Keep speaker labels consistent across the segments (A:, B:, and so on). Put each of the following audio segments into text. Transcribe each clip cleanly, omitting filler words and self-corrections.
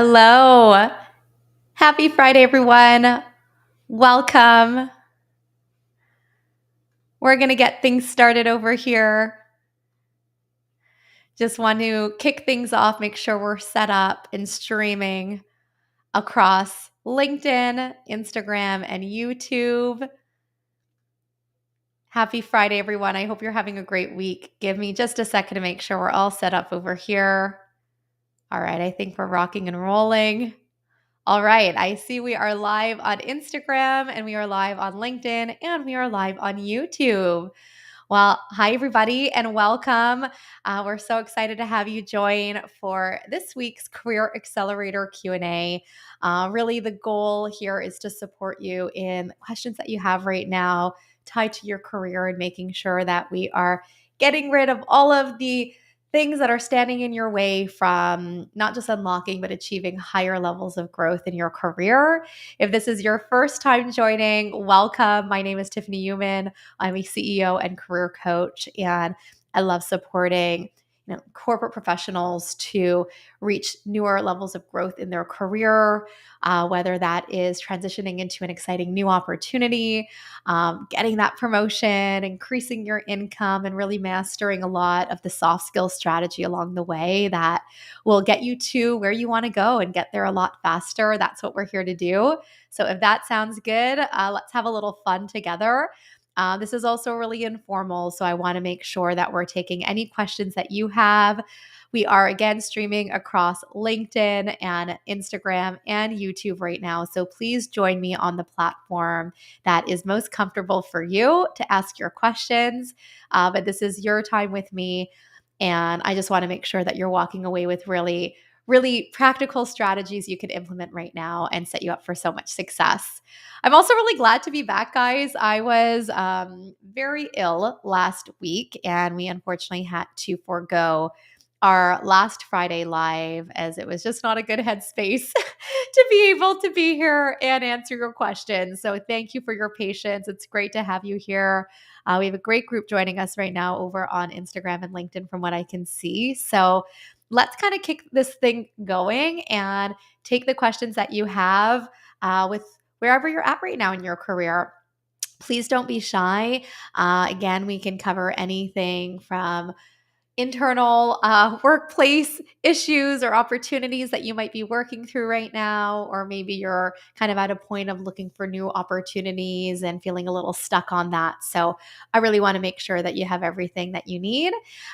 A: Hello. Happy Friday, everyone. Welcome. We're going to get things started over here. Just want to kick things off, make sure we're set up and streaming across LinkedIn, Instagram, and YouTube. Happy Friday, everyone. I hope you're having a great week. Give me just a second to make sure we're all set up over here. All right, I think we're rocking and rolling. All right, I see we are live on Instagram and we are live on LinkedIn and we are live on YouTube. Well, hi everybody and welcome. We're so excited to have you join for this week's Career Accelerator Q&A. Really the goal here is to support you in questions that you have right now tied to your career and making sure that we are getting rid of all of the things that are standing in your way from not just unlocking, but achieving higher levels of growth in your career. If this is your first time joining, welcome. My name is Tiffany Human. I'm a CEO and career coach, and I love supporting corporate professionals to reach newer levels of growth in their career, whether that is transitioning into an exciting new opportunity, getting that promotion, increasing your income, and really mastering a lot of the soft skill strategy along the way that will get you to where you want to go and get there a lot faster. That's what we're here to do. So if that sounds good, let's have a little fun together. This is also really informal, so I want to make sure that we're taking any questions that you have. We are again streaming across LinkedIn and Instagram and YouTube right now. So please join me on the platform that is most comfortable for you to ask your questions. But this is your time with me. And I just want to make sure that you're walking away with really practical strategies you can implement right now and set you up for so much success. I'm also really glad to be back, guys. I was very ill last week, and we unfortunately had to forego our last Friday live as it was just not a good headspace to be able to be here and answer your questions. So thank you for your patience. It's great to have you here. We have a great group joining us right now over on Instagram and LinkedIn from what I can see. So let's kind of kick this thing going and take the questions that you have with wherever you're at right now in your career. Please don't be shy. Again, we can cover anything from internal workplace issues or opportunities that you might be working through right now, or maybe you're kind of at a point of looking for new opportunities and feeling a little stuck on that. So I really want to make sure that you have everything that you need.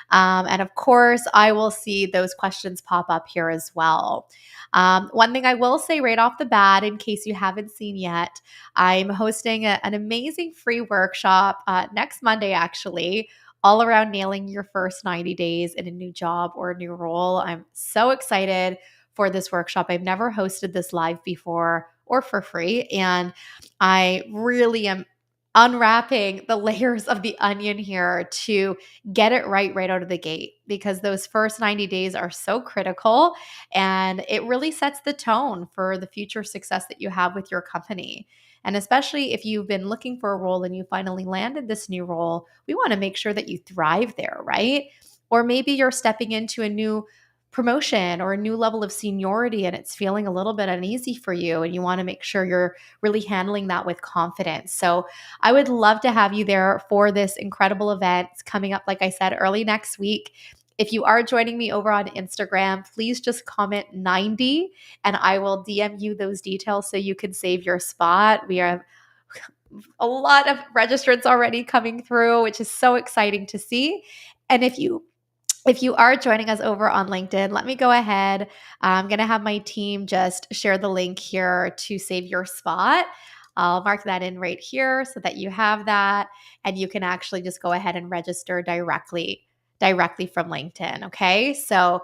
A: And of course, I will see those questions pop up here as well. One thing I will say right off the bat, in case you haven't seen yet, I'm hosting an amazing free workshop next Monday, actually, all around nailing your first 90 days in a new job or a new role. I'm so excited for this workshop. I've never hosted this live before or for free, and I really am unwrapping the layers of the onion here to get it right out of the gate, because those first 90 days are so critical, and it really sets the tone for the future success that you have with your company. And especially if you've been looking for a role and you finally landed this new role, we want to make sure that you thrive there, right? Or maybe you're stepping into a new promotion or a new level of seniority and it's feeling a little bit uneasy for you, and you want to make sure you're really handling that with confidence. So I would love to have you there for this incredible event. It's coming up, like I said, early next week. If you are joining me over on Instagram, please just comment 90 and I will DM you those details so you can save your spot. We have a lot of registrants already coming through, which is so exciting to see. And if you are joining us over on LinkedIn, let me go ahead. I'm going to have my team just share the link here to save your spot. I'll mark that in right here so that you have that, and you can actually just go ahead and register directly from LinkedIn. Okay. So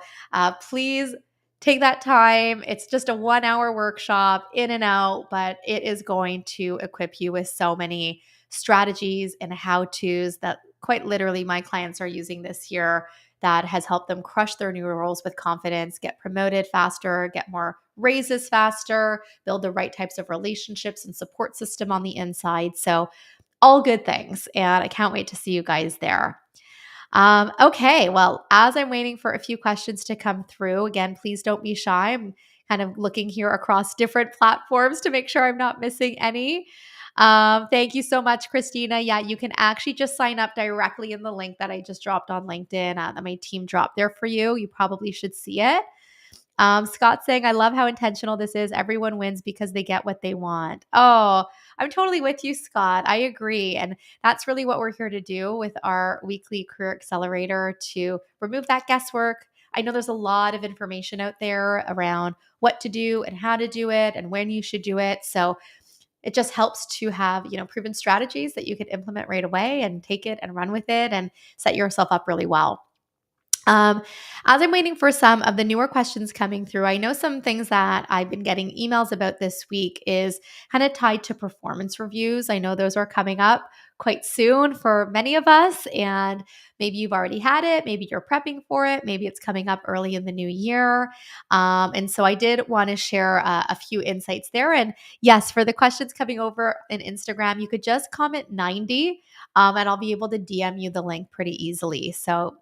A: please take that time. It's just a 1 hour workshop in and out, but it is going to equip you with so many strategies and how-tos that quite literally my clients are using this year, that has helped them crush their new roles with confidence, get promoted faster, get more raises faster, build the right types of relationships and support system on the inside. So all good things. And I can't wait to see you guys there. Okay, well, as I'm waiting for a few questions to come through, again, please don't be shy. I'm kind of looking here across different platforms to make sure I'm not missing any. Thank you so much, Christina. Yeah, you can actually just sign up directly in the link that I just dropped on LinkedIn that my team dropped there for you. You probably should see it. Scott saying, I love how intentional this is. Everyone wins because they get what they want. Oh, I'm totally with you, Scott. I agree. And that's really what we're here to do with our weekly career accelerator, to remove that guesswork. I know there's a lot of information out there around what to do and how to do it and when you should do it. So it just helps to have, proven strategies that you can implement right away and take it and run with it and set yourself up really well. As I'm waiting for some of the newer questions coming through, I know some things that I've been getting emails about this week is kind of tied to performance reviews. I know those are coming up quite soon for many of us, and maybe you've already had it, maybe you're prepping for it, maybe it's coming up early in the new year. And so I did want to share a few insights there. And yes, for the questions coming over in Instagram, you could just comment 90 and I'll be able to DM you the link pretty easily. So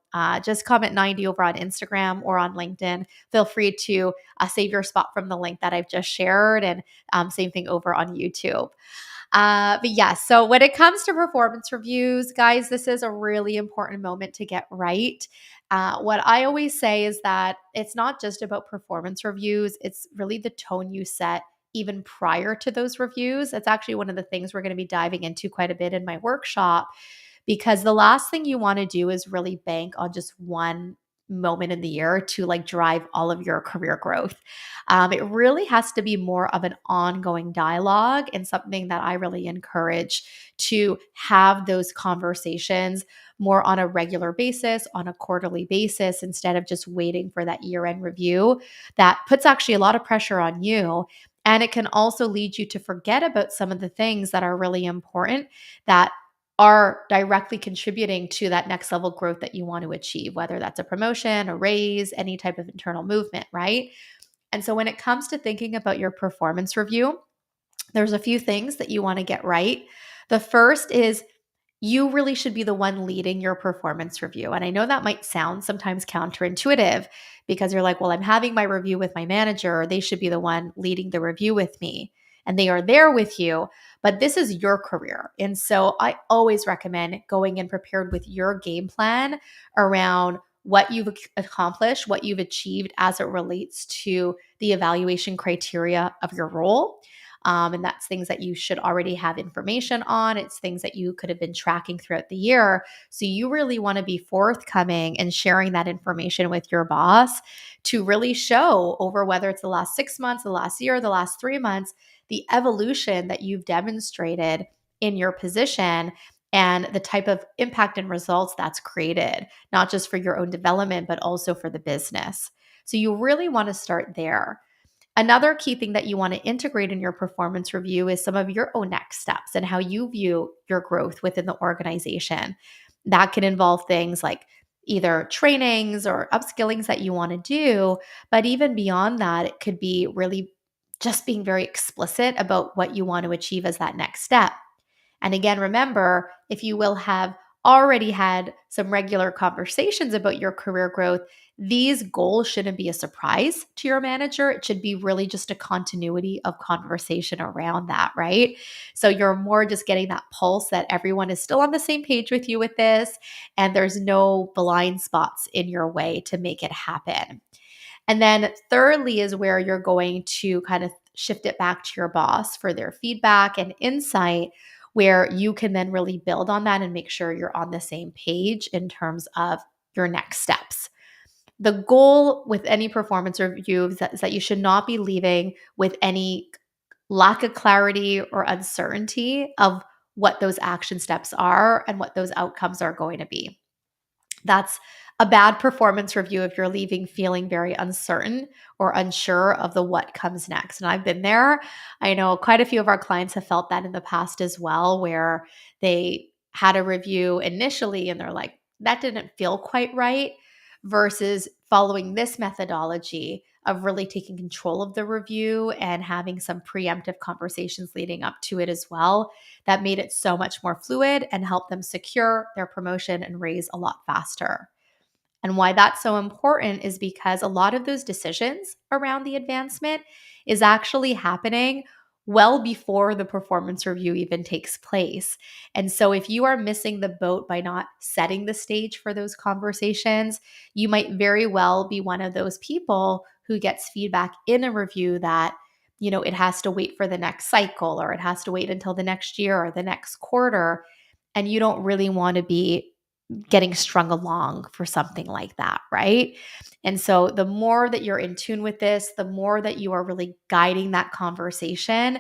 A: just comment 90 over on Instagram or on LinkedIn. Feel free to save your spot from the link that I've just shared, and same thing over on YouTube. But yeah, so when it comes to performance reviews, guys, this is a really important moment to get right. What I always say is that it's not just about performance reviews, it's really the tone you set even prior to those reviews. It's actually one of the things we're going to be diving into quite a bit in my workshop, because the last thing you want to do is really bank on just one moment in the year to like drive all of your career growth. It really has to be more of an ongoing dialogue, and something that I really encourage to have those conversations more on a regular basis, on a quarterly basis, instead of just waiting for that year-end review. That puts actually a lot of pressure on you. And it can also lead you to forget about some of the things that are really important, that are directly contributing to that next level growth that you want to achieve, whether that's a promotion, a raise, any type of internal movement, right? And so when it comes to thinking about your performance review, there's a few things that you want to get right. The first is, you really should be the one leading your performance review. And I know that might sound sometimes counterintuitive, because you're like, well, I'm having my review with my manager. They should be the one leading the review with me. And they are there with you, but this is your career. And so I always recommend going in prepared with your game plan around what you've accomplished, what you've achieved as it relates to the evaluation criteria of your role. And that's things that you should already have information on. It's things that you could have been tracking throughout the year. So you really want to be forthcoming and sharing that information with your boss to really show over, whether it's the last 6 months, the last year, the last 3 months, the evolution that you've demonstrated in your position and the type of impact and results that's created, not just for your own development, but also for the business. So you really want to start there. Another key thing that you want to integrate in your performance review is some of your own next steps and how you view your growth within the organization. That can involve things like either trainings or upskillings that you want to do, but even beyond that, it could be really just being very explicit about what you want to achieve as that next step. And again, remember, if you will have already had some regular conversations about your career growth, these goals shouldn't be a surprise to your manager. It should be really just a continuity of conversation around that, right? So you're more just getting that pulse that everyone is still on the same page with you with this, and there's no blind spots in your way to make it happen. And then thirdly is where you're going to kind of shift it back to your boss for their feedback and insight, where you can then really build on that and make sure you're on the same page in terms of your next steps. The goal with any performance review is that you should not be leaving with any lack of clarity or uncertainty of what those action steps are and what those outcomes are going to be. That's a bad performance review if you're leaving feeling very uncertain or unsure of the what comes next. And I've been there. I know quite a few of our clients have felt that in the past as well, where they had a review initially and they're like, that didn't feel quite right, versus following this methodology of really taking control of the review and having some preemptive conversations leading up to it as well. That made it so much more fluid and helped them secure their promotion and raise a lot faster. And why that's so important is because a lot of those decisions around the advancement is actually happening well before the performance review even takes place. And so if you are missing the boat by not setting the stage for those conversations, you might very well be one of those people who gets feedback in a review that, it has to wait for the next cycle, or it has to wait until the next year or the next quarter. And you don't really want to be getting strung along for something like that, right? And so the more that you're in tune with this, the more that you are really guiding that conversation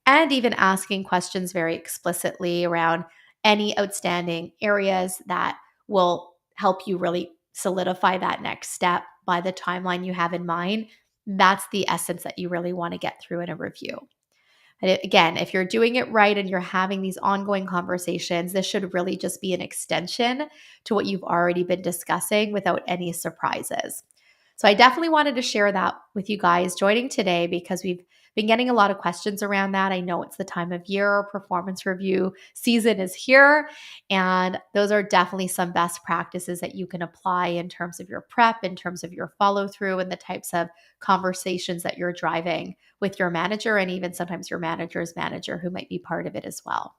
A: and even asking questions very explicitly around any outstanding areas that will help you really solidify that next step by the timeline you have in mind. That's the essence that you really want to get through in a review. And again, if you're doing it right and you're having these ongoing conversations, this should really just be an extension to what you've already been discussing without any surprises. So I definitely wanted to share that with you guys joining today because we've been getting a lot of questions around that. I know it's the time of year, performance review season is here, and those are definitely some best practices that you can apply in terms of your prep, in terms of your follow through, and the types of conversations that you're driving with your manager and even sometimes your manager's manager who might be part of it as well.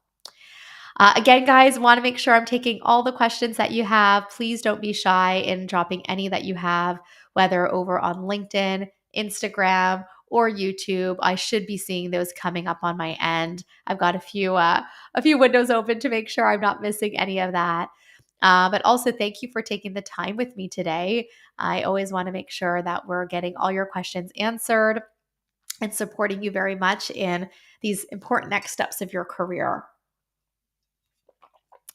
A: Again, guys, want to make sure I'm taking all the questions that you have. Please don't be shy in dropping any that you have, whether over on LinkedIn, Instagram, or YouTube. I should be seeing those coming up on my end. I've got a few windows open to make sure I'm not missing any of that. But also, thank you for taking the time with me today. I always want to make sure that we're getting all your questions answered and supporting you very much in these important next steps of your career.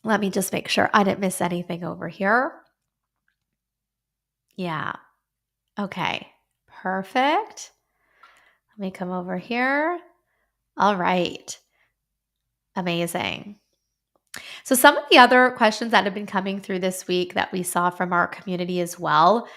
A: Let me just make sure I didn't miss anything over here. Yeah. Okay. Perfect. Let me come over here. All right. Amazing. So, some of the other questions that have been coming through this week that we saw from our community as well,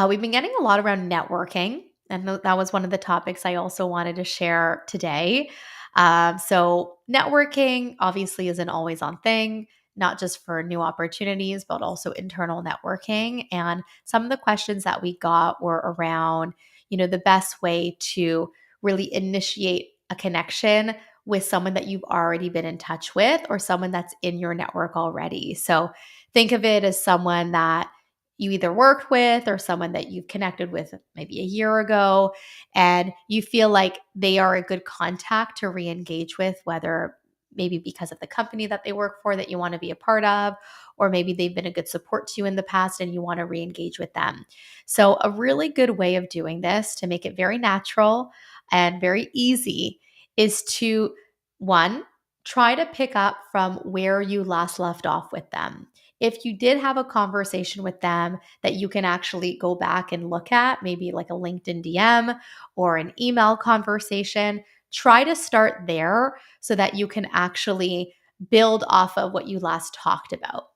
A: we've been getting a lot around networking. And that was one of the topics I also wanted to share today. So, networking obviously is an always on thing, not just for new opportunities, but also internal networking. And some of the questions that we got were around, the best way to really initiate a connection with someone that you've already been in touch with or someone that's in your network already. So think of it as someone that you either worked with or someone that you've connected with maybe a year ago, and you feel like they are a good contact to re-engage with, whether maybe because of the company that they work for that you want to be a part of, or maybe they've been a good support to you in the past and you want to re-engage with them. So a really good way of doing this to make it very natural and very easy is to, one, try to pick up from where you last left off with them. If you did have a conversation with them that you can actually go back and look at, maybe like a LinkedIn DM or an email conversation, try to start there so that you can actually build off of what you last talked about.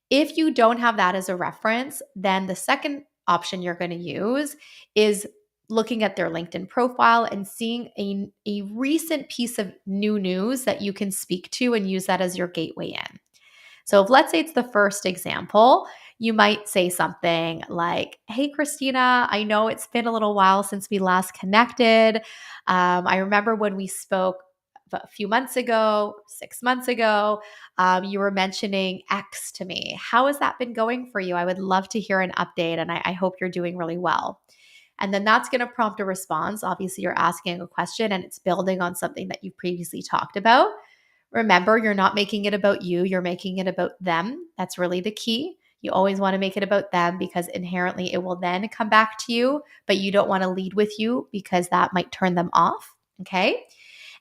A: If you don't have that as a reference, then the second option you're going to use is looking at their LinkedIn profile and seeing a recent piece of new news that you can speak to and use that as your gateway in. So if let's say it's the first example, you might say something like, "Hey, Christina, I know it's been a little while since we last connected. I remember when we spoke a few months ago, 6 months ago, you were mentioning X to me. How has that been going for you? I would love to hear an update, and I hope you're doing really well." And then that's going to prompt a response. Obviously, you're asking a question and it's building on something that you've previously talked about. Remember, you're not making it about you, you're making it about them. That's really the key. You always want to make it about them because inherently it will then come back to you, but you don't want to lead with you because that might turn them off. Okay.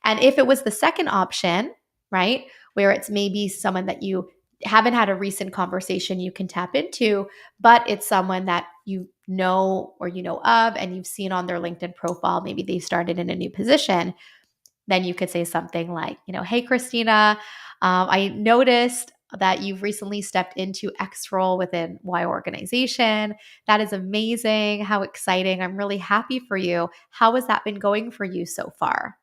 A: And if it was the second option, right, where it's maybe someone that you haven't had a recent conversation you can tap into, but it's someone that you know or you know of and you've seen on their LinkedIn profile, maybe they started in a new position, then you could say something like, "Hey, Christina, I noticed that you've recently stepped into X role within Y organization. That is amazing. How exciting. I'm really happy for you. How has that been going for you so far?"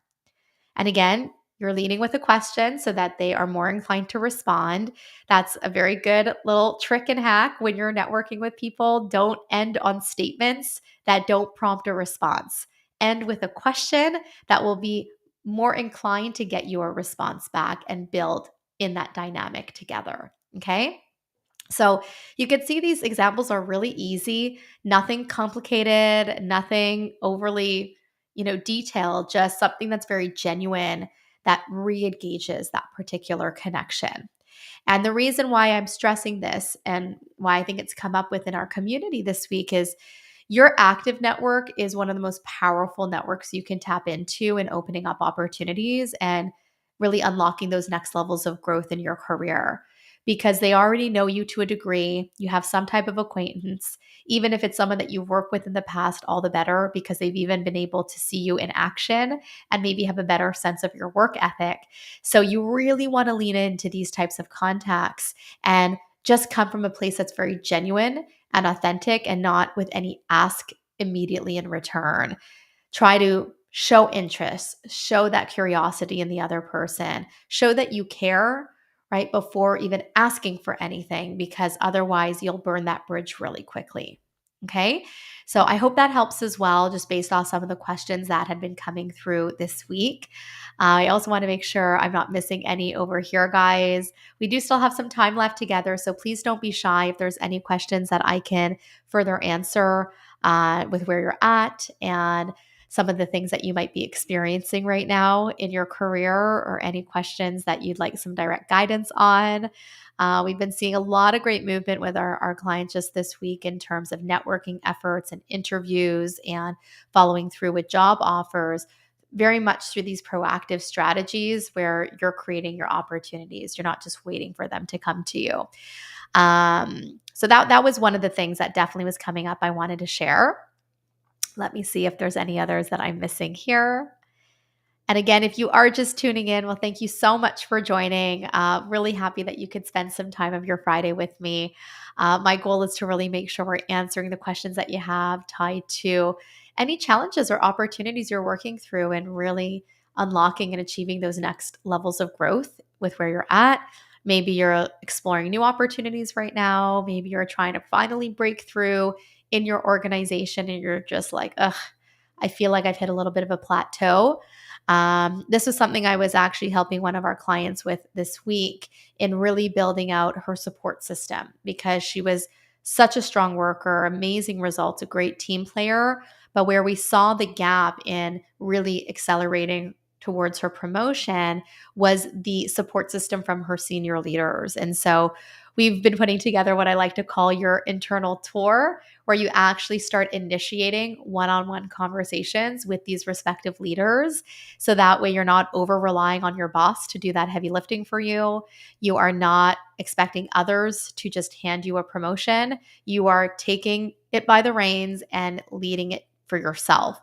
A: And again, You're leading with a question so that they are more inclined to respond. That's a very good little trick and hack when you're networking with people. Don't end on statements that don't prompt a response. End with a question that will be more inclined to get you a response back and build in that dynamic together. Okay. So you can see these examples are really easy, nothing complicated, nothing overly, detailed, just something that's very genuine that re-engages that particular connection. And the reason why I'm stressing this and why I think it's come up within our community this week is your active network is one of the most powerful networks you can tap into in opening up opportunities and really unlocking those next levels of growth in your career because they already know you to a degree. You have some type of acquaintance. Even if it's someone that you've worked with in the past, all the better because they've even been able to see you in action and maybe have a better sense of your work ethic. So you really want to lean into these types of contacts and just come from a place that's very genuine and authentic and not with any ask immediately in return. Try to show interest, show that curiosity in the other person, show that you care, right, before even asking for anything, because otherwise you'll burn that bridge really quickly. Okay. So I hope that helps as well, just based off some of the questions that had been coming through this week. I also want to make sure I'm not missing any over here, guys. We do still have some time left together, so please don't be shy if there's any questions that I can further answer with where you're at and some of the things that you might be experiencing right now in your career or any questions that you'd like some direct guidance on. We've been seeing a lot of great movement with our clients just this week in terms of networking efforts and interviews and following through with job offers, very much through these proactive strategies where you're creating your opportunities. You're not just waiting for them to come to you. So that was one of the things that definitely was coming up I wanted to share. Let me see if there's any others that I'm missing here. And again, if you are just tuning in, well, thank you so much for joining. Really happy that you could spend some time of your Friday with me. My goal is to really make sure we're answering the questions that you have tied to any challenges or opportunities you're working through and really unlocking and achieving those next levels of growth with where you're at. Maybe you're exploring new opportunities right now. Maybe you're trying to finally break through in your organization and you're just like, ugh, I feel like I've hit a little bit of a plateau. This was something I was actually helping one of our clients with this week in really building out her support system because she was such a strong worker, amazing results, a great team player. But where we saw the gap in really accelerating towards her promotion was the support system from her senior leaders. And so we've been putting together what I like to call your internal tour, where you actually start initiating one-on-one conversations with these respective leaders. So that way you're not over relying on your boss to do that heavy lifting for you. You are not expecting others to just hand you a promotion. You are taking it by the reins and leading it for yourself.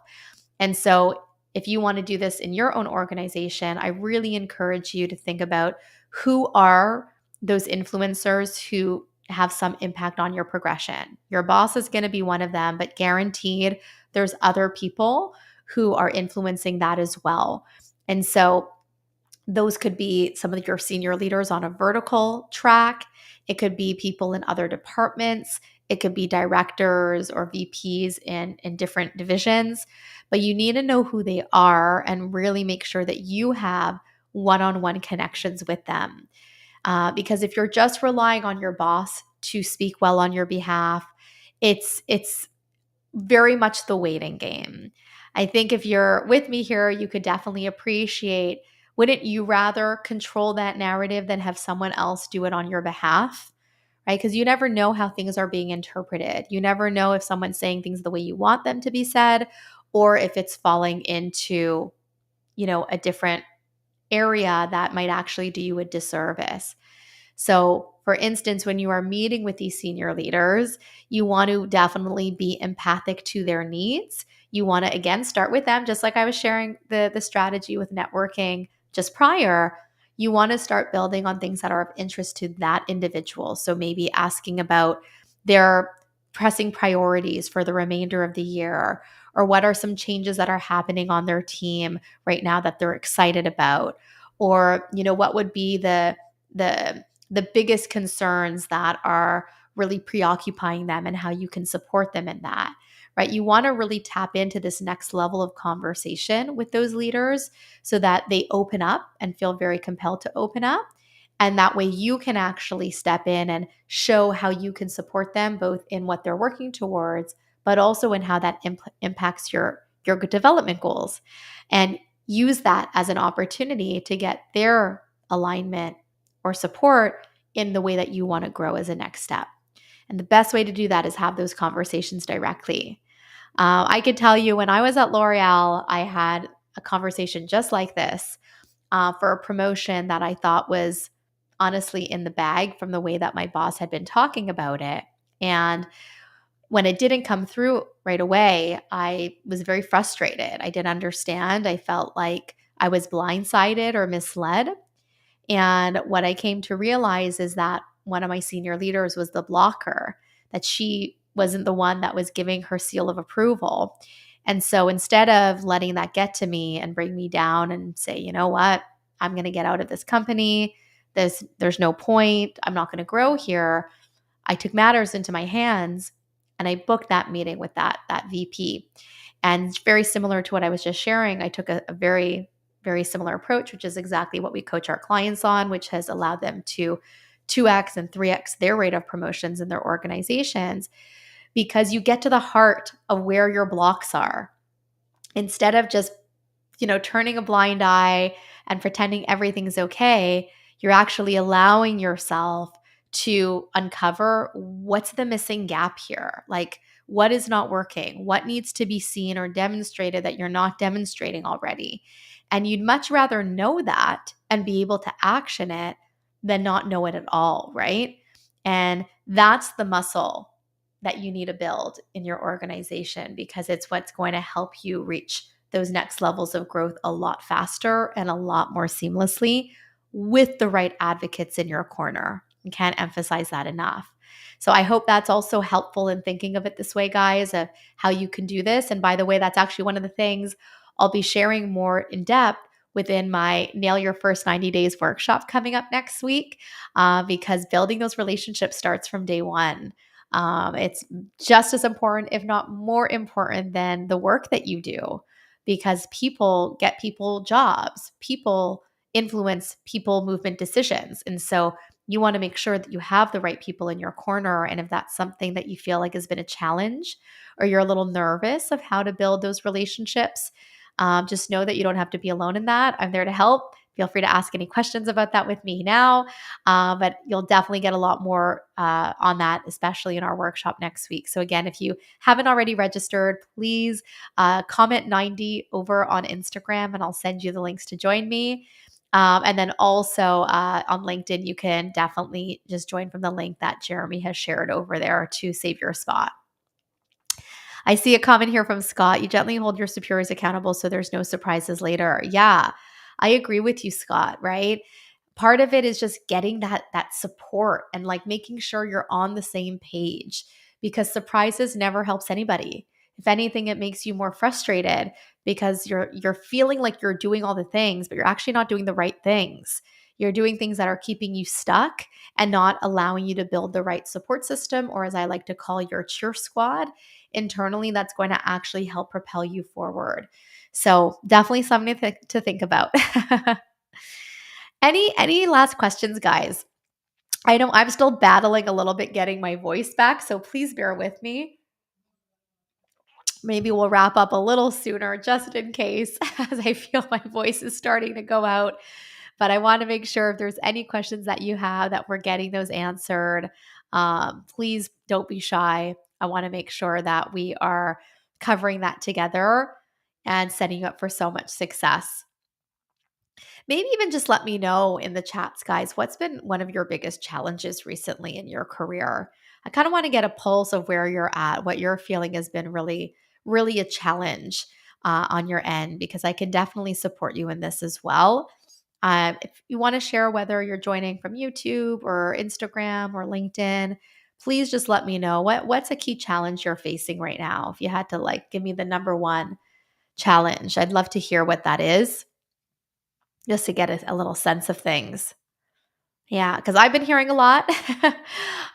A: And so if you want to do this in your own organization, I really encourage you to think about who are those influencers who have some impact on your progression. Your boss is going to be one of them, but guaranteed there's other people who are influencing that as well. And so those could be some of your senior leaders on a vertical track. It could be people in other departments. It could be directors or VPs in different divisions. But you need to know who they are and really make sure that you have one-on-one connections with them. Because if you're just relying on your boss to speak well on your behalf, it's very much the waiting game. I think if you're with me here, you could definitely appreciate, wouldn't you rather control that narrative than have someone else do it on your behalf? Right? Because you never know how things are being interpreted. You never know if someone's saying things the way you want them to be said, or if it's falling into, a different area that might actually do you a disservice. So, for instance, when you are meeting with these senior leaders, you want to definitely be empathic to their needs. You want to, again, start with them, just like I was sharing the strategy with networking just prior. You want to start building on things that are of interest to that individual. So, maybe asking about their pressing priorities for the remainder of the year, or what are some changes that are happening on their team right now that they're excited about, Or, what would be the biggest concerns that are really preoccupying them and how you can support them in that, right? You want to really tap into this next level of conversation with those leaders so that they open up and feel very compelled to open up. And that way you can actually step in and show how you can support them both in what they're working towards, but also in how that impacts your development goals. And use that as an opportunity to get their alignment or support in the way that you want to grow as a next step. And the best way to do that is have those conversations directly. I could tell you when I was at L'Oreal, I had a conversation just like this for a promotion that I thought was honestly in the bag from the way that my boss had been talking about it. And when it didn't come through right away, I was very frustrated. I didn't understand. I felt like I was blindsided or misled. And what I came to realize is that one of my senior leaders was the blocker, that she wasn't the one that was giving her seal of approval. And so instead of letting that get to me and bring me down and say, you know what, I'm going to get out of this company. There's no point. I'm not going to grow here. I took matters into my hands and I booked that meeting with that VP. And very similar to what I was just sharing, I took a very, very similar approach, which is exactly what we coach our clients on, which has allowed them to 2x and 3x their rate of promotions in their organizations, because you get to the heart of where your blocks are instead of just turning a blind eye and pretending everything's okay. You're actually allowing yourself to uncover what's the missing gap here. Like, what is not working? What needs to be seen or demonstrated that you're not demonstrating already? And you'd much rather know that and be able to action it than not know it at all, right? And that's the muscle that you need to build in your organization, because it's what's going to help you reach those next levels of growth a lot faster and a lot more seamlessly with the right advocates in your corner. I can't emphasize that enough. So I hope that's also helpful in thinking of it this way, guys, of how you can do this. And by the way, that's actually one of the things I'll be sharing more in depth within my Nail Your First 90 Days workshop coming up next week, because building those relationships starts from day one. It's just as important, if not more important, than the work that you do, because people get people jobs, people influence people movement decisions. And so you want to make sure that you have the right people in your corner. And if that's something that you feel like has been a challenge, or you're a little nervous of how to build those relationships, just know that you don't have to be alone in that. I'm there to help. Feel free to ask any questions about that with me now. But you'll definitely get a lot more on that, especially in our workshop next week. So again, if you haven't already registered, please comment 90 over on Instagram and I'll send you the links to join me. And then also on LinkedIn, you can definitely just join from the link that Jeremy has shared over there to save your spot. I see a comment here from Scott. You gently hold your superiors accountable so there's no surprises later. Yeah, I agree with you, Scott, right? Part of it is just getting that support and like making sure you're on the same page, because surprises never helps anybody. If anything, it makes you more frustrated because you're feeling like you're doing all the things, but you're actually not doing the right things. You're doing things that are keeping you stuck and not allowing you to build the right support system, or as I like to call, your cheer squad internally, that's going to actually help propel you forward. So definitely something to think about. Any last questions, guys? I know I'm still battling a little bit getting my voice back, so please bear with me. Maybe we'll wrap up a little sooner just in case, as I feel my voice is starting to go out. But I want to make sure if there's any questions that you have that we're getting those answered. Please don't be shy. I want to make sure that we are covering that together and setting you up for so much success. Maybe even just let me know in the chats, guys, what's been one of your biggest challenges recently in your career? I kind of want to get a pulse of where you're at, what you're feeling has been really, really a challenge on your end, because I can definitely support you in this as well. If you want to share whether you're joining from YouTube or Instagram or LinkedIn, please just let me know what's a key challenge you're facing right now. If you had to give me the number one challenge, I'd love to hear what that is. just to get a little sense of things. Yeah, because I've been hearing a lot.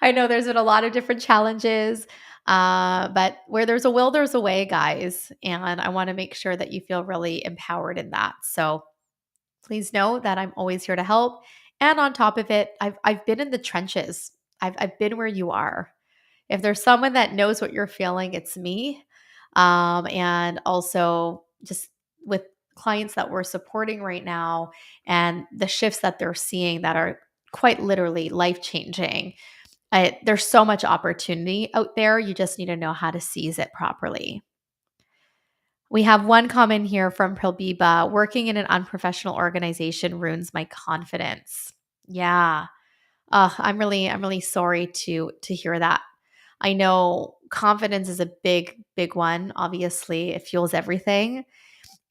A: I know there's been a lot of different challenges, but where there's a will, there's a way, guys. And I want to make sure that you feel really empowered in that. So please know that I'm always here to help. And on top of it, I've been in the trenches. I've been where you are. If there's someone that knows what you're feeling, it's me. And also just with clients that we're supporting right now and the shifts that they're seeing that are quite literally life changing. There's so much opportunity out there. You just need to know how to seize it properly. We have one comment here from Prilbiba. Working in an unprofessional organization ruins my confidence. Yeah. I'm really sorry to hear that. I know confidence is a big one. Obviously, it fuels everything.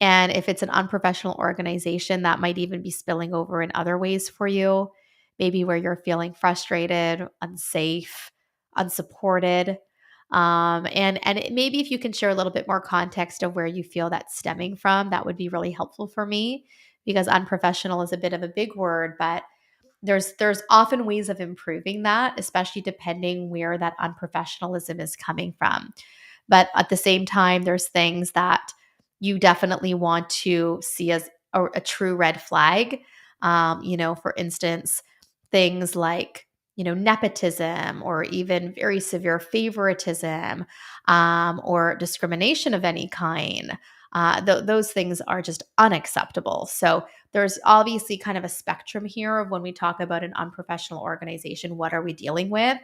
A: And if it's an unprofessional organization, that might even be spilling over in other ways for you, maybe where you're feeling frustrated, unsafe, unsupported. Maybe if you can share a little bit more context of where you feel that's stemming from, that would be really helpful for me because unprofessional is a bit of a big word, but there's often ways of improving that, especially depending where that unprofessionalism is coming from. But at the same time, there's things that you definitely want to see as a true red flag. For instance, things like, nepotism or even very severe favoritism or discrimination of any kind. Those things are just unacceptable. So there's obviously kind of a spectrum here of when we talk about an unprofessional organization, what are we dealing with?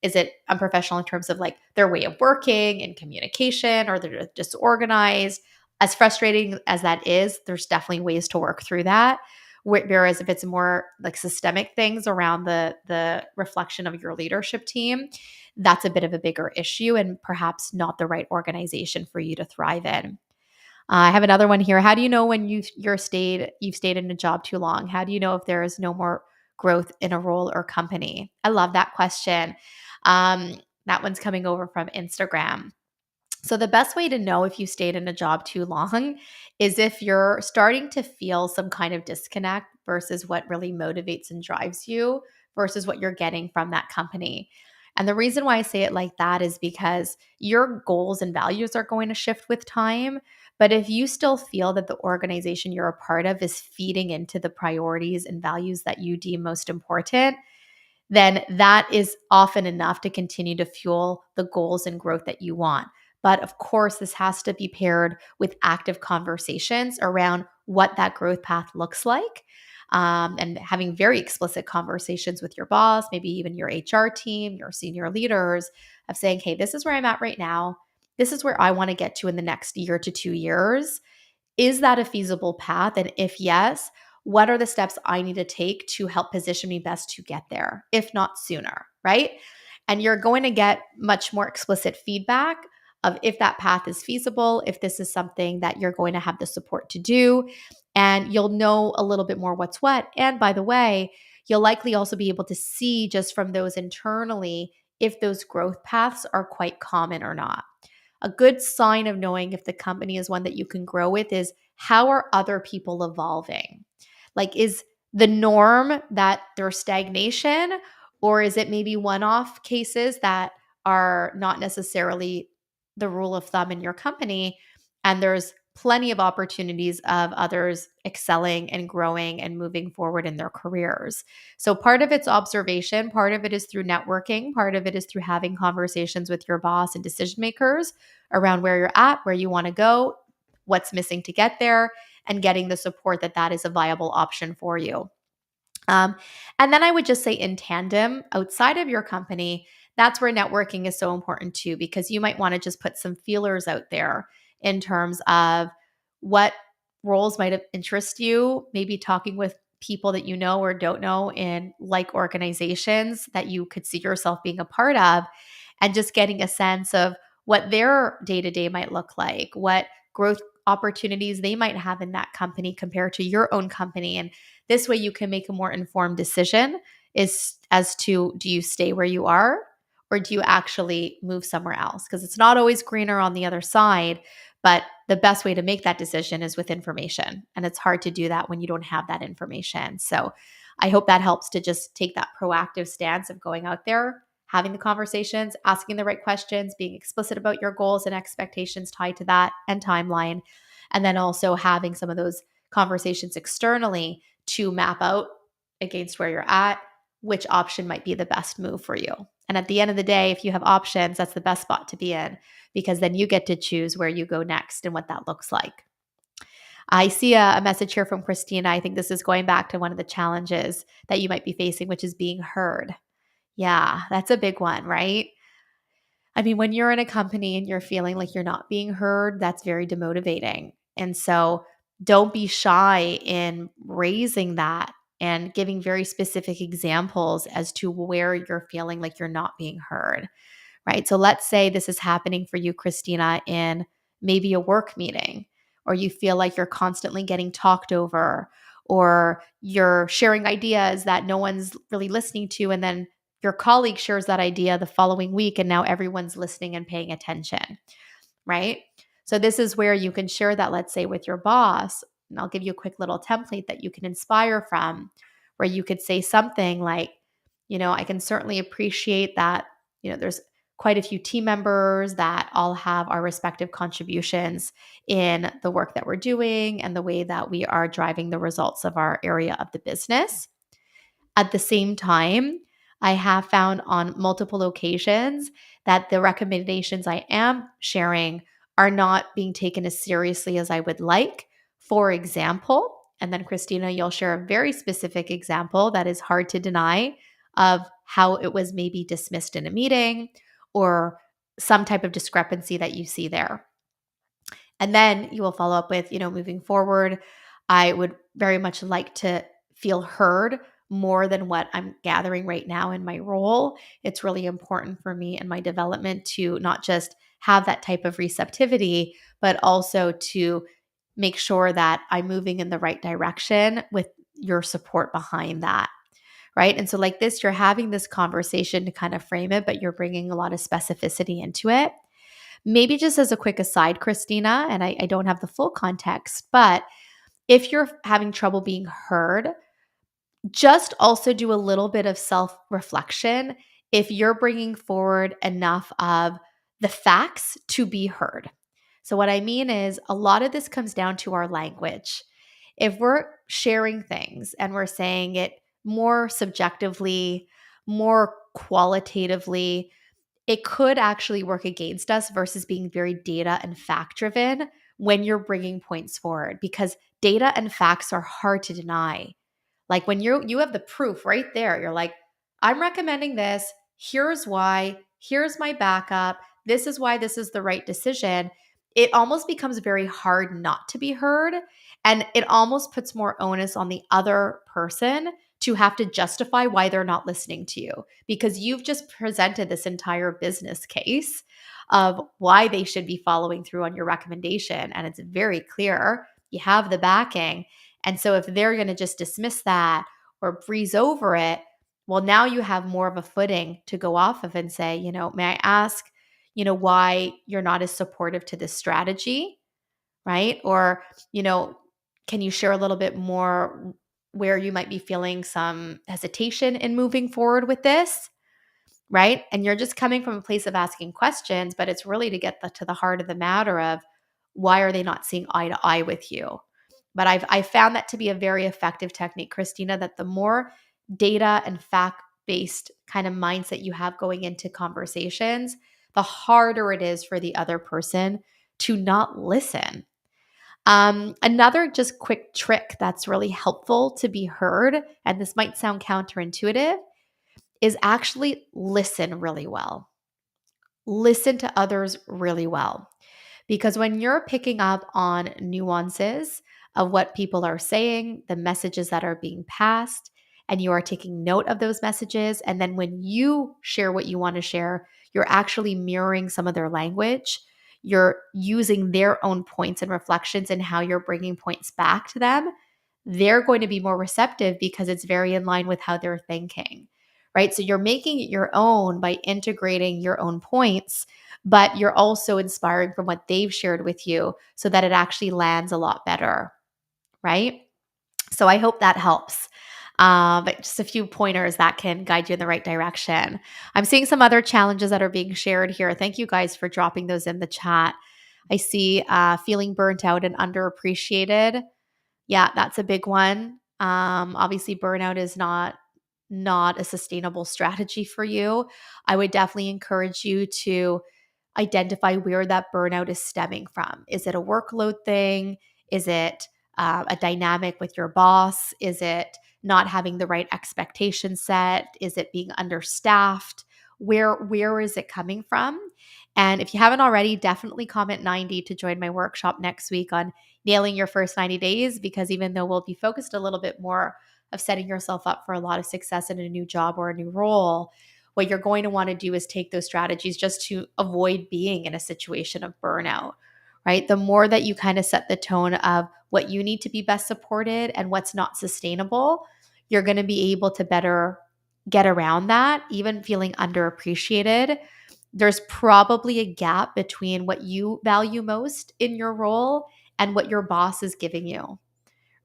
A: Is it unprofessional in terms of like their way of working and communication, or they're disorganized? As frustrating as that is, there's definitely ways to work through that. Whereas if it's more like systemic things around the reflection of your leadership team, that's a bit of a bigger issue and perhaps not the right organization for you to thrive in. I have another one here. How do you know when you've stayed in a job too long? How do you know if there is no more growth in a role or company? I love that question. That one's coming over from Instagram. So the best way to know if you stayed in a job too long is if you're starting to feel some kind of disconnect versus what really motivates and drives you versus what you're getting from that company. And the reason why I say it like that is because your goals and values are going to shift with time. But if you still feel that the organization you're a part of is feeding into the priorities and values that you deem most important, then that is often enough to continue to fuel the goals and growth that you want. But of course, this has to be paired with active conversations around what that growth path looks like. And having very explicit conversations with your boss, maybe even your HR team, your senior leaders, of saying, hey, this is where I'm at right now. This is where I want to get to in the next year to 2 years. Is that a feasible path? And if yes, what are the steps I need to take to help position me best to get there, if not sooner, right? And you're going to get much more explicit feedback of if that path is feasible, if this is something that you're going to have the support to do, and you'll know a little bit more what's what. And by the way, you'll likely also be able to see just from those internally if those growth paths are quite common or not. A good sign of knowing if the company is one that you can grow with is how are other people evolving? Like, is the norm that there's stagnation, or is it maybe one off cases that are not necessarily the rule of thumb in your company? And there's plenty of opportunities of others excelling and growing and moving forward in their careers. So, part of it's observation, part of it is through networking, part of it is through having conversations with your boss and decision makers around where you're at, where you want to go, what's missing to get there, and getting the support that is a viable option for you. Um, and then I would just say in tandem, outside of your company, that's where networking is so important too, because you might want to just put some feelers out there in terms of what roles might interest you, maybe talking with people that you know or don't know in like organizations that you could see yourself being a part of, and just getting a sense of what their day to day might look like, what growth opportunities they might have in that company compared to your own company. And this way you can make a more informed decision is as to, do you stay where you are or do you actually move somewhere else? Because it's not always greener on the other side, But the best way to make that decision is with information. And it's hard to do that when you don't have that information. So I hope that helps to just take that proactive stance of going out there, having the conversations, asking the right questions, being explicit about your goals and expectations tied to that and timeline. And then also having some of those conversations externally to map out against where you're at, which option might be the best move for you. And at the end of the day, if you have options, that's the best spot to be in, because then you get to choose where you go next and what that looks like. I see a message here from Christina. I think this is going back to one of the challenges that you might be facing, which is being heard. Yeah, that's a big one, right? I mean, when you're in a company and you're feeling like you're not being heard, that's very demotivating. And so don't be shy in raising that and giving very specific examples as to where you're feeling like you're not being heard, right? So let's say this is happening for you, Christina, in maybe a work meeting, or you feel like you're constantly getting talked over, or you're sharing ideas that no one's really listening to. And then your colleague shares that idea the following week, and now everyone's listening and paying attention, right? So this is where you can share that, let's say, with your boss. And I'll give you a quick little template that you can inspire from, where you could say something like, I can certainly appreciate that, there's quite a few team members that all have our respective contributions in the work that we're doing and the way that we are driving the results of our area of the business. At the same time, I have found on multiple occasions that the recommendations I am sharing are not being taken as seriously as I would like. For example, and then Christina, you'll share a very specific example that is hard to deny of how it was maybe dismissed in a meeting or some type of discrepancy that you see there. And then you will follow up with, moving forward, I would very much like to feel heard more than what I'm gathering right now in my role. It's really important for me in my development to not just have that type of receptivity, but also to make sure that I'm moving in the right direction with your support behind that. Right. And so, like this, you're having this conversation to kind of frame it, but you're bringing a lot of specificity into it. Maybe just as a quick aside, Christina, and I don't have the full context, but if you're having trouble being heard, just also do a little bit of self-reflection if you're bringing forward enough of the facts to be heard. So what I mean is a lot of this comes down to our language. If we're sharing things and we're saying it more subjectively, more qualitatively, it could actually work against us versus being very data and fact driven when you're bringing points forward, because data and facts are hard to deny. Like when you have the proof right there, you're like, I'm recommending this. Here's why. Here's my backup. This is why this is the right decision. It almost becomes very hard not to be heard. And it almost puts more onus on the other person to have to justify why they're not listening to you, because you've just presented this entire business case of why they should be following through on your recommendation. And it's very clear. You have the backing. And so if they're going to just dismiss that or breeze over it, well, now you have more of a footing to go off of and say, may I ask, why you're not as supportive to this strategy, right? Or, can you share a little bit more where you might be feeling some hesitation in moving forward with this, right? And you're just coming from a place of asking questions, but it's really to get to the heart of the matter of why are they not seeing eye to eye with you? But I've found that to be a very effective technique, Christina, that the more data and fact-based kind of mindset you have going into conversations, the harder it is for the other person to not listen. Another just quick trick that's really helpful to be heard, and this might sound counterintuitive, is actually listen really well. Listen to others really well. Because when you're picking up on nuances of what people are saying, the messages that are being passed, and you are taking note of those messages, and then when you share what you want to share, you're actually mirroring some of their language. You're using their own points and reflections and how you're bringing points back to them. They're going to be more receptive because it's very in line with how they're thinking, right? So you're making it your own by integrating your own points, but you're also inspiring from what they've shared with you so that it actually lands a lot better, right? So I hope that helps. But just a few pointers that can guide you in the right direction. I'm seeing some other challenges that are being shared here. Thank you guys for dropping those in the chat. I see feeling burnt out and underappreciated. Yeah, that's a big one. Obviously, burnout is not a sustainable strategy for you. I would definitely encourage you to identify where that burnout is stemming from. Is it a workload thing? Is it a dynamic with your boss? Is it not having the right expectation set? Is it being understaffed? Where is it coming from? And if you haven't already, definitely comment 90 to join my workshop next week on nailing your first 90 days, because even though we'll be focused a little bit more of setting yourself up for a lot of success in a new job or a new role, what you're going to want to do is take those strategies just to avoid being in a situation of burnout, right? The more that you kind of set the tone of what you need to be best supported and what's not sustainable, you're going to be able to better get around that, even feeling underappreciated. There's probably a gap between what you value most in your role and what your boss is giving you,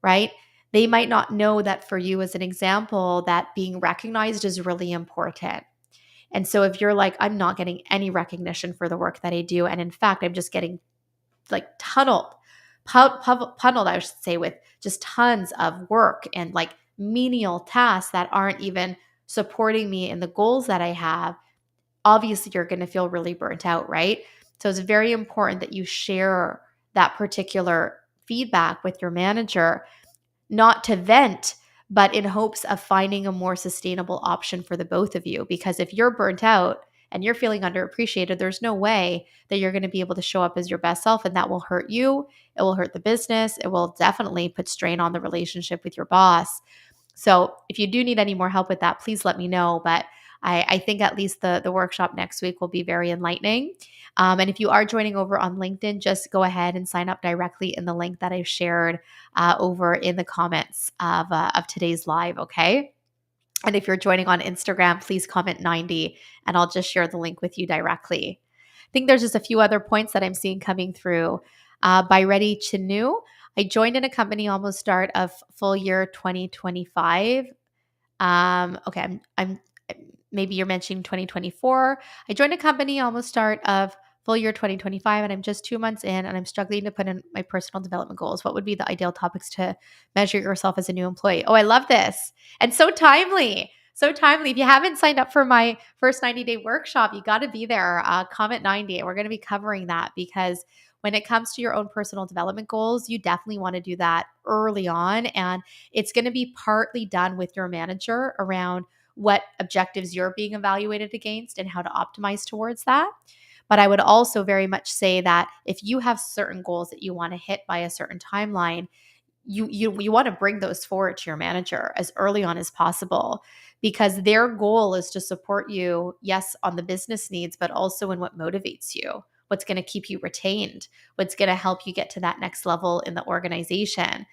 A: right? They might not know that for you, as an example, that being recognized is really important. And so if you're like, I'm not getting any recognition for the work that I do, and in fact, I'm just getting like tunneled, I should say, with just tons of work and like menial tasks that aren't even supporting me in the goals that I have, obviously you're going to feel really burnt out, right? So it's very important that you share that particular feedback with your manager, not to vent, but in hopes of finding a more sustainable option for the both of you. Because if you're burnt out and you're feeling underappreciated, there's no way that you're going to be able to show up as your best self, and that will hurt you. It will hurt the business. It will definitely put strain on the relationship with your boss. So if you do need any more help with that, please let me know. But I think at least the workshop next week will be very enlightening. And if you are joining over on LinkedIn, just go ahead and sign up directly in the link that I've shared over in the comments of today's live, okay? And if you're joining on Instagram, please comment 90 and I'll just share the link with you directly. I think there's just a few other points that I'm seeing coming through. By Ready Chinu, I joined in a company almost start of full year 2025. Okay, I'm maybe you're mentioning 2024. I joined a company almost start of full year 2025, and I'm just 2 months in, and I'm struggling to put in my personal development goals. What would be the ideal topics to measure yourself as a new employee? Oh, I love this. And so timely. So timely. If you haven't signed up for my first 90-day workshop, you got to be there. Comment 90. And we're going to be covering that, because when it comes to your own personal development goals, you definitely want to do that early on. And it's going to be partly done with your manager around what objectives you're being evaluated against and how to optimize towards that. But I would also very much say that if you have certain goals that you want to hit by a certain timeline, you want to bring those forward to your manager as early on as possible, because their goal is to support you, yes, on the business needs, but also in what motivates you, what's going to keep you retained, what's going to help you get to that next level in the organization.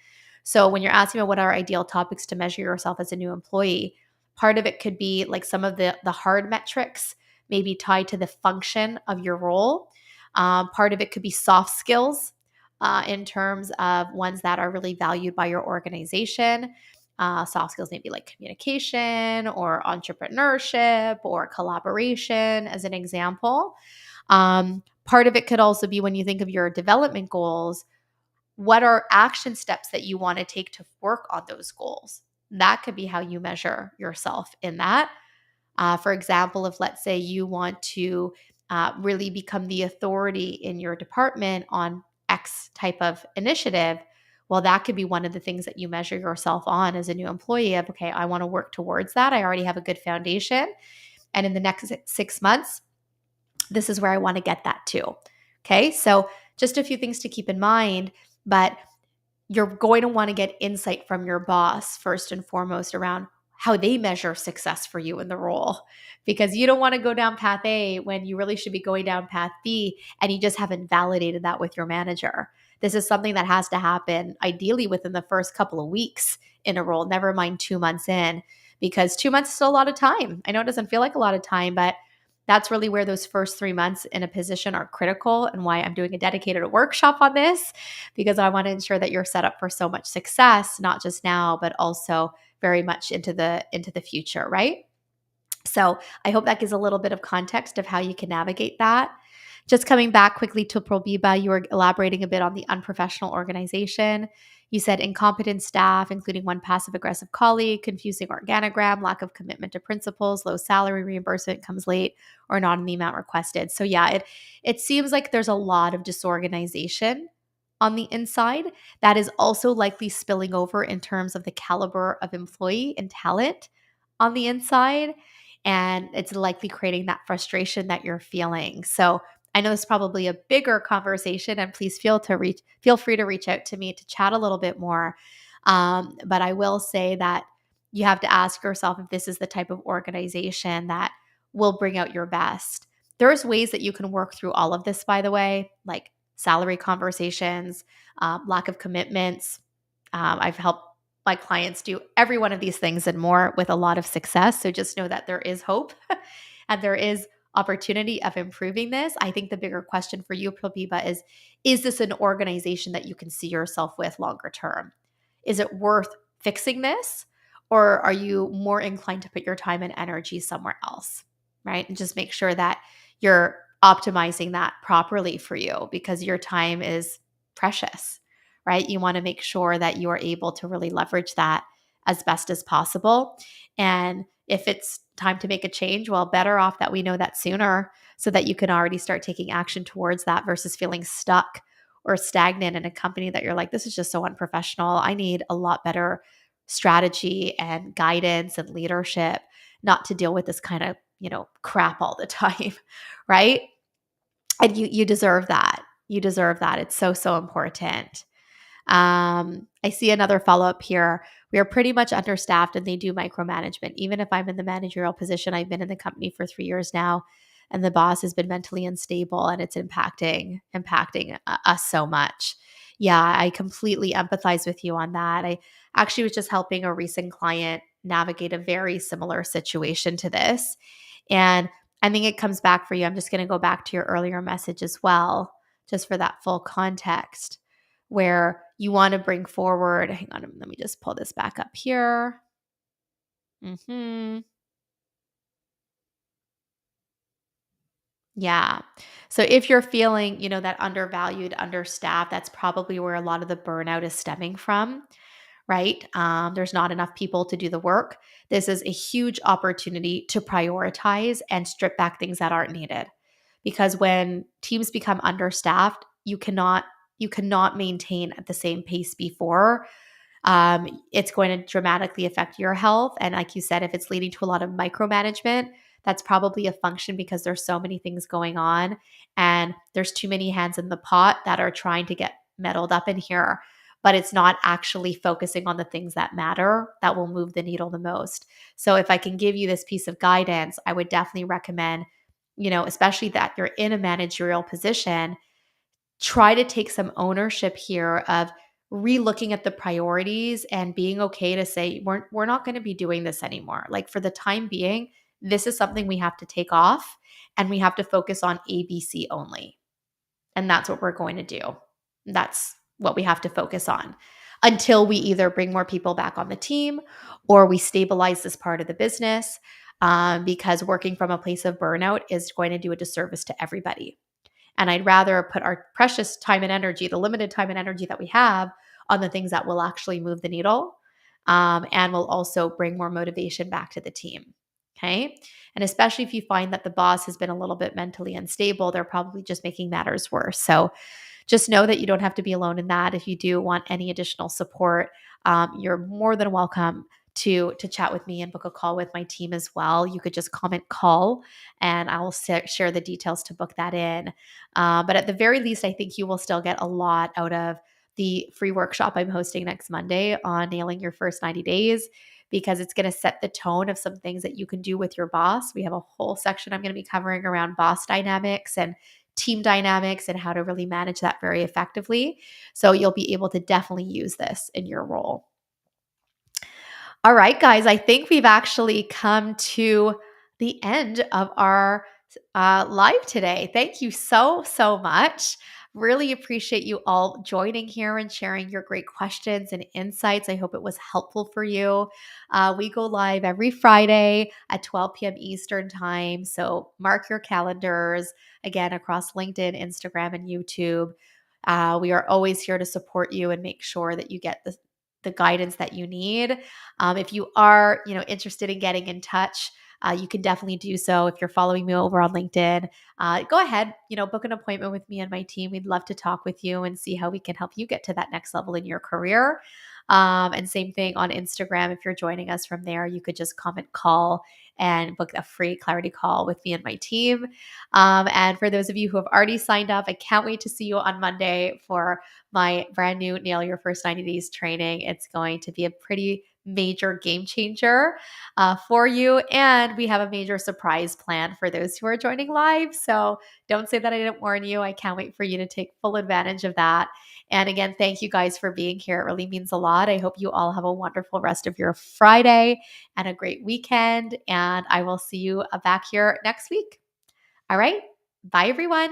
A: So when you're asking about what are ideal topics to measure yourself as a new employee, part of it could be like some of the hard metrics, maybe tied to the function of your role. Part of it could be soft skills in terms of ones that are really valued by your organization. Soft skills maybe like communication or entrepreneurship or collaboration, as an example. Part of it could also be, when you think of your development goals, what are action steps that you want to take to work on those goals? That could be how you measure yourself in that. For example, if let's say you want to really become the authority in your department on X type of initiative, well, that could be one of the things that you measure yourself on as a new employee of, okay, I want to work towards that. I already have a good foundation. And in the next 6 months, this is where I want to get that to. Okay, so just a few things to keep in mind, but you're going to want to get insight from your boss first and foremost around how they measure success for you in the role, because you don't want to go down path A when you really should be going down path B, and you just haven't validated that with your manager. This is something that has to happen ideally within the first couple of weeks in a role, never mind 2 months in, because 2 months is still a lot of time. I know it doesn't feel like a lot of time, but that's really where those first 3 months in a position are critical, and why I'm doing a dedicated workshop on this, because I want to ensure that you're set up for so much success, not just now, but also very much into the future, right? So I hope that gives a little bit of context of how you can navigate that. Just coming back quickly to Probiba, you were elaborating a bit on the unprofessional organization. You said incompetent staff, including one passive aggressive colleague, confusing organogram, lack of commitment to principles, low salary, reimbursement comes late, or not in the amount requested. So yeah, it seems like there's a lot of disorganization on the inside that is also likely spilling over in terms of the caliber of employee and talent on the inside. And it's likely creating that frustration that you're feeling. So I know it's probably a bigger conversation, and please feel free to reach out to me to chat a little bit more. But I will say that you have to ask yourself if this is the type of organization that will bring out your best. There's ways that you can work through all of this, by the way, like salary conversations, lack of commitments. I've helped my clients do every one of these things and more with a lot of success. So just know that there is hope and there is opportunity of improving this. I think the bigger question for you, Prabiba, is this an organization that you can see yourself with longer term? Is it worth fixing this? Or are you more inclined to put your time and energy somewhere else? Right. And just make sure that you're optimizing that properly for you, because your time is precious, right? You want to make sure that you are able to really leverage that as best as possible. And if it's time to make a change, well, better off that we know that sooner, so that you can already start taking action towards that, versus feeling stuck or stagnant in a company that you're like, this is just so unprofessional. I need a lot better strategy and guidance and leadership, not to deal with this kind of, crap all the time, right? And you deserve that. You deserve that. It's so, so important. I see another follow up here. We are pretty much understaffed and they do micromanagement. Even if I'm in the managerial position, I've been in the company for 3 years now, and the boss has been mentally unstable, and it's impacting us so much. Yeah, I completely empathize with you on that. I actually was just helping a recent client navigate a very similar situation to this. And I think it comes back for you. I'm just going to go back to your earlier message as well, just for that full context, where you want to bring forward, hang on, let me just pull this back up here. Yeah. So if you're feeling, that undervalued, understaffed, that's probably where a lot of the burnout is stemming from, right? There's not enough people to do the work. This is a huge opportunity to prioritize and strip back things that aren't needed. Because when teams become understaffed, you cannot maintain at the same pace before. It's going to dramatically affect your health. And like you said, if it's leading to a lot of micromanagement, that's probably a function because there's so many things going on and there's too many hands in the pot that are trying to get meddled up in here. But it's not actually focusing on the things that matter, that will move the needle the most. So if I can give you this piece of guidance, I would definitely recommend, especially that you're in a managerial position, try to take some ownership here of re-looking at the priorities and being okay to say we're not going to be doing this anymore. Like, for the time being, this is something we have to take off, and we have to focus on ABC only. And that's what we're going to do. That's what we have to focus on until we either bring more people back on the team or we stabilize this part of the business, because working from a place of burnout is going to do a disservice to everybody. And I'd rather put our precious time and energy, the limited time and energy that we have, on the things that will actually move the needle, and will also bring more motivation back to the team. Okay. And especially if you find that the boss has been a little bit mentally unstable, they're probably just making matters worse. So just know that you don't have to be alone in that. If you do want any additional support, you're more than welcome to chat with me and book a call with my team as well. You could just comment call, and I will share the details to book that in. But at the very least, I think you will still get a lot out of the free workshop I'm hosting next Monday on nailing your first 90 days, because it's going to set the tone of some things that you can do with your boss. We have a whole section I'm going to be covering around boss dynamics and team dynamics and how to really manage that very effectively. So you'll be able to definitely use this in your role. All right, guys, I think we've actually come to the end of our live today. Thank you so, so much. Really appreciate you all joining here and sharing your great questions and insights. I hope it was helpful for you. We go live every Friday at 12 p.m. Eastern Time. So mark your calendars again across LinkedIn, Instagram, and YouTube. We are always here to support you and make sure that you get the guidance that you need. If you are, interested in getting in touch, you can definitely do so. If you're following me over on LinkedIn, go ahead, book an appointment with me and my team. We'd love to talk with you and see how we can help you get to that next level in your career. And same thing on Instagram. If you're joining us from there, you could just comment, call, and book a free clarity call with me and my team. And for those of you who have already signed up, I can't wait to see you on Monday for my brand new Nail Your First 90 Days training. It's going to be a pretty major game changer for you. And we have a major surprise plan for those who are joining live. So don't say that I didn't warn you. I can't wait for you to take full advantage of that. And again, thank you guys for being here. It really means a lot. I hope you all have a wonderful rest of your Friday and a great weekend. And I will see you back here next week. All right. Bye, everyone.